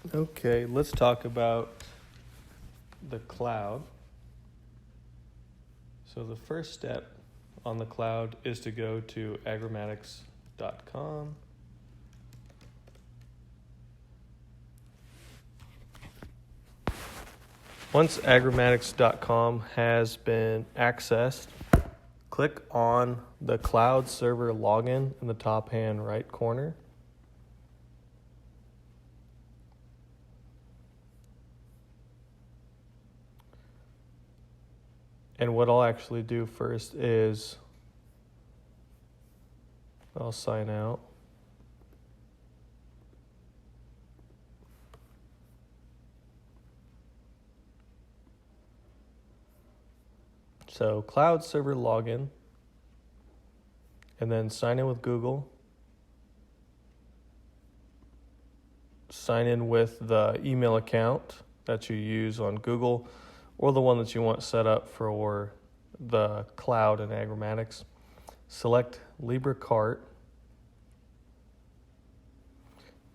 Okay, let's talk about the cloud. So the first step on the cloud is to go to agromatics.com. Once agromatics.com has been accessed, click on the cloud server login in the top hand right corner. And what I'll actually do first is I'll sign out. So cloud server login, and then sign in with Google. Sign in with the email account that you use on Google or the one that you want set up for the cloud and Agromatics. Select Libra cart.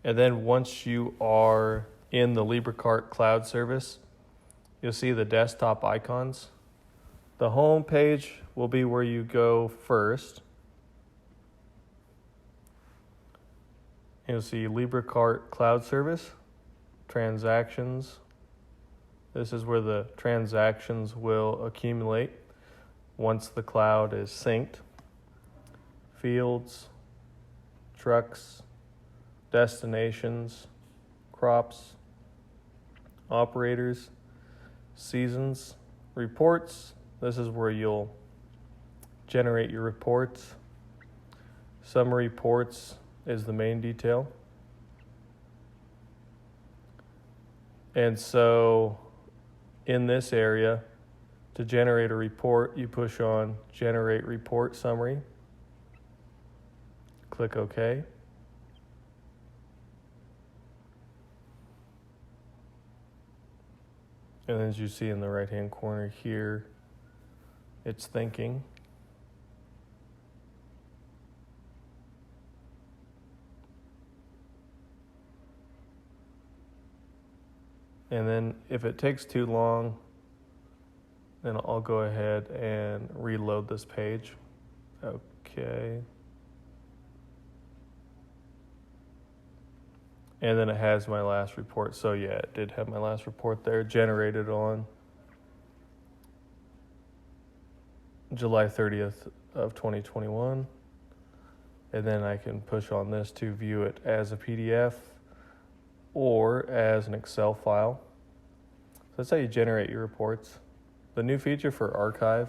And then once you are in the Libra cart cloud service, you'll see the desktop icons. The home page will be where you go first. You'll see Libra cart cloud service, transactions. This is where the transactions will accumulate once the cloud is synced. Fields, trucks, destinations, crops, operators, seasons, reports. This is where you'll generate your reports. Summary reports is the main detail. And so in this area, to generate a report, you push on Generate Report Summary. Click OK. And as you see in the right-hand corner here, it's thinking. And then if it takes too long, then I'll go ahead and reload this page. Okay. And then it has my last report. So yeah, it did have my last report there, generated on July 30th of 2021. And then I can push on this to view it as a PDF or as an Excel file. So that's how you generate your reports. The new feature for archive,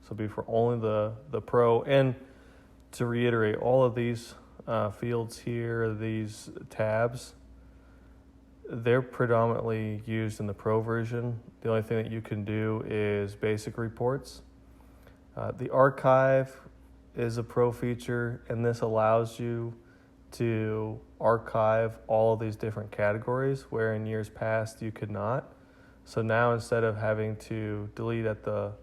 so it'll be for only the pro. And to reiterate, all of these fields here, these tabs, they're predominantly used in the pro version. The only thing that you can do is basic reports. The archive is a pro feature, and this allows you to archive all of these different categories where in years past you could not. So now instead of having to delete at the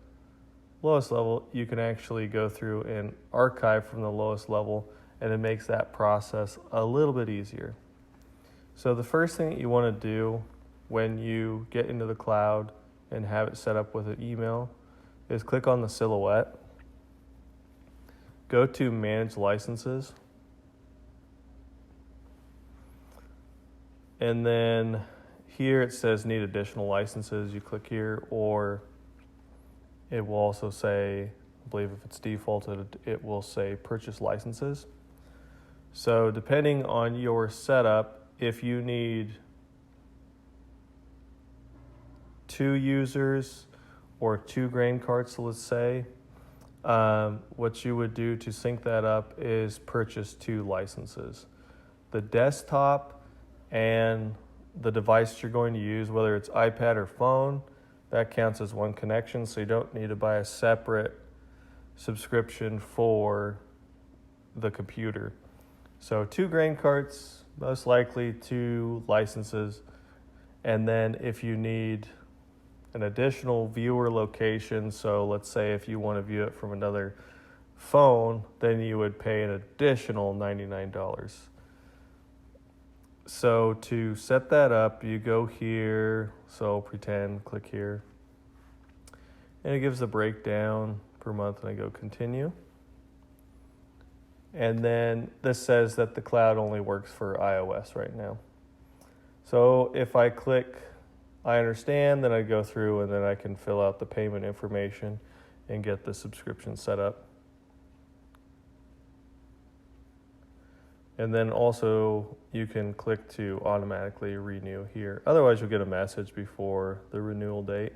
lowest level, you can actually go through and archive from the lowest level, and it makes that process a little bit easier. So the first thing that you want to do when you get into the cloud and have it set up with an email is click on the silhouette, go to Manage Licenses, and then here it says need additional licenses. You click here, or it will also say, I believe if it's defaulted, it will say purchase licenses. So depending on your setup, if you need 2 users or 2 grain carts, let's say, what you would do to sync that up is purchase 2 licenses. The desktop and the device you're going to use, whether it's iPad or phone, that counts as one connection, so you don't need to buy a separate subscription for the computer. So 2 grain carts, most likely 2 licenses, and then if you need an additional viewer location, so let's say if you want to view it from another phone, then you would pay an additional $99. So to set that up, you go here, so pretend, click here, and it gives a breakdown per month, and I go continue. And then this says that the cloud only works for iOS right now. So if I click I understand, then I go through and then I can fill out the payment information and get the subscription set up. And then also you can click to automatically renew here. Otherwise you'll get a message before the renewal date.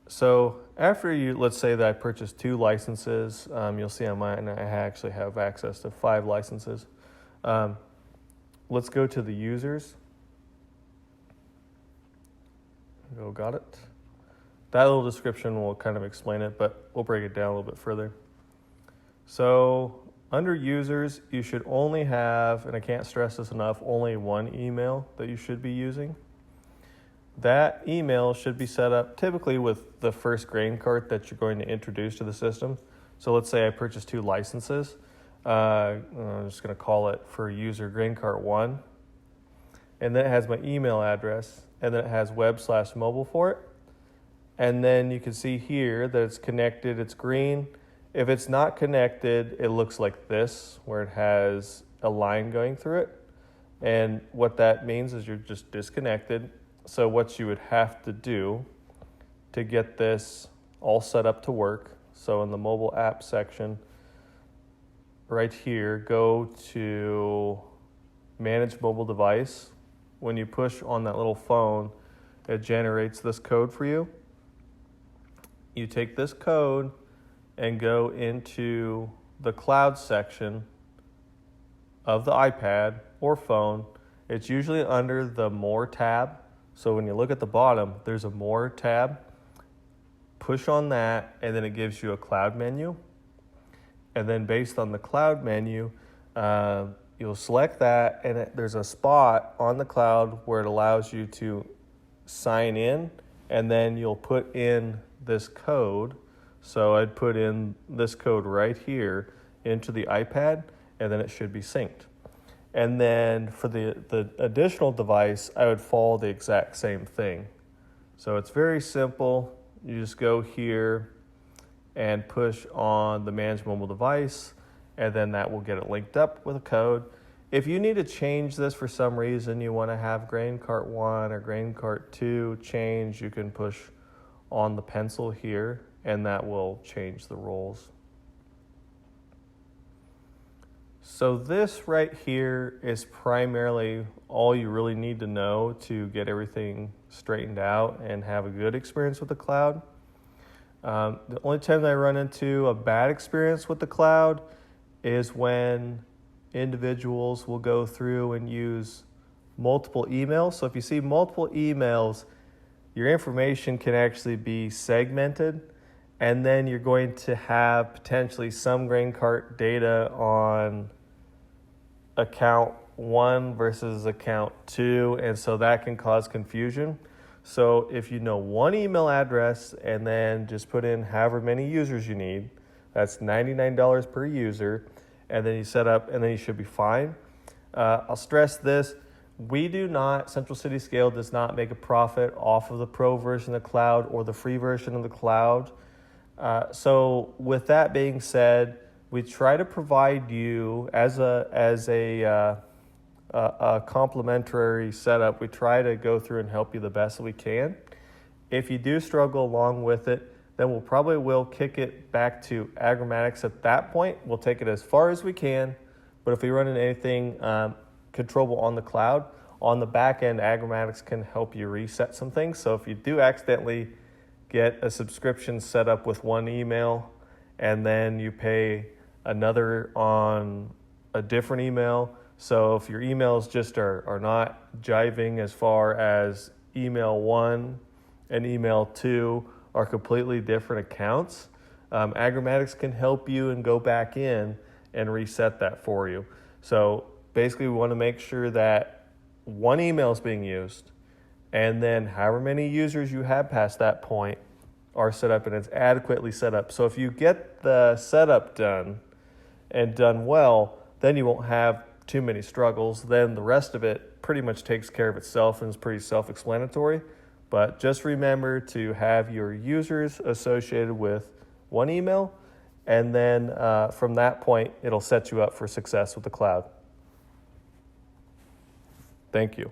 So after let's say that I purchased 2 licenses, you'll see on mine I actually have access to 5 licenses. Let's go to the users. Got it. That little description will kind of explain it, but we'll break it down a little bit further. So under users, you should only have, and I can't stress this enough, only one email that you should be using. That email should be set up typically with the first grain cart that you're going to introduce to the system. So let's say I purchased 2 licenses. I'm just going to call it for user grain cart 1. And then it has my email address, and then it has web/mobile for it. And then you can see here that it's connected, it's green. If it's not connected, it looks like this, where it has a line going through it. And what that means is you're just disconnected. So what you would have to do to get this all set up to work, so in the mobile app section, right here, go to manage mobile device. When you push on that little phone, it generates this code for you. You take this code and go into the cloud section of the iPad or phone. It's usually under the More tab. So when you look at the bottom, there's a More tab. Push on that, and then it gives you a cloud menu. And then based on the cloud menu, you'll select that, and there's a spot on the cloud where it allows you to sign in, and then you'll put in this code. So I'd put in this code right here into the iPad, and then it should be synced. And then for the additional device, I would follow the exact same thing. So it's very simple. You just go here and push on the manage mobile device, and then that will get it linked up with a code. If you need to change this for some reason, you want to have grain cart 1 or grain cart 2 change, you can push on the pencil here, and that will change the roles. So this right here is primarily all you really need to know to get everything straightened out and have a good experience with the cloud. The only time that I run into a bad experience with the cloud is when individuals will go through and use multiple emails. So if you see multiple emails, your information can actually be segmented, and then you're going to have potentially some grain cart data on account 1 versus account 2, and so that can cause confusion. So if you know one email address and then just put in however many users you need, that's $99 per user, and then you set up, and then you should be fine. I'll stress this. We do not, Central City Scale does not make a profit off of the pro version of the cloud or the free version of the cloud. So with that being said, we try to provide you as a complimentary setup. We try to go through and help you the best that we can. If you do struggle along with it, then we'll probably kick it back to Agromatics at that point. We'll take it as far as we can, but if we run into anything controllable on the cloud, on the back end, Agromatics can help you reset some things. So if you do accidentally get a subscription set up with one email and then you pay another on a different email, so if your emails just are not jiving as far as email 1 and email 2 are completely different accounts, Agromatics can help you and go back in and reset that for you. So basically we want to make sure that one email is being used, and then however many users you have past that point are set up and it's adequately set up. So if you get the setup done and done well, then you won't have too many struggles, then the rest of it pretty much takes care of itself and is pretty self-explanatory. But just remember to have your users associated with one email, and then from that point, it'll set you up for success with the cloud. Thank you.